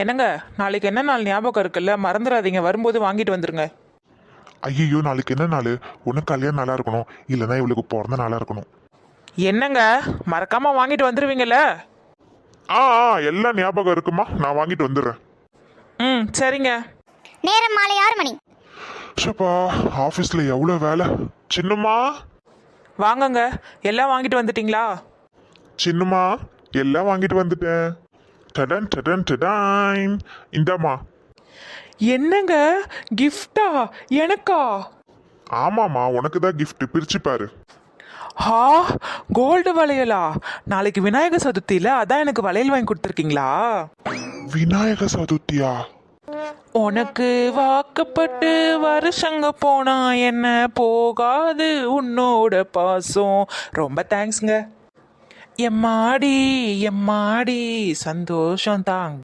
என்னங்க, நாளைக்கு என்ன நாள் ஞாபகம் இருக்குல்ல, மறந்துடாதீங்க, வரும்போது வாங்கிட்டு வந்துருங்க. ஐயோ, நாளைக்கு என்ன நாள்? உனக்கு கல்யாணம் நாளா இருக்கணும், இல்லைன்னா இவளுக்கு பிறந்த நாளா இருக்கணும். என்னங்க, மறக்காம வாங்கிட்டு வந்துருவீங்கல்ல? எல்லாம் ஞாபகம் இருக்குமா, நான் வாங்கிட்டு வந்துடுறேன். ம், சரிங்க. நேரம் மாலை 6 மணி. சப்பா, ஆஃபீஸில் எவ்வளோ வேலை. சின்னம்மா, வாங்கங்க, எல்லாம் வாங்கிட்டு வந்துட்டீங்களா? சின்னம்மா, எல்லாம் வாங்கிட்டு வந்துட்டேன். டடன் டடன் டடான். இந்தாம்மா. என்னங்க, கிஃப்டா? எனக்கா? ஆமாம்மா, உனக்கு தான் gift, பிரிச்சு பாரு. ஹா, கோல்டு வளையலா? நாளைக்கு விநாயகர் சதுர்த்தியில அதான் எனக்கு வளையல் வாங்கி கொடுத்துருக்கீங்களா? விநாயக சதுர்த்தியா? உனக்கு வாக்கப்பட்டு வருஷங்க போனா என்ன போகாது உன்னோட பாசம். ரொம்ப தேங்க்ஸ்ங்க. எம்மாடி எம்மாடி சந்தோஷம் தாங்க.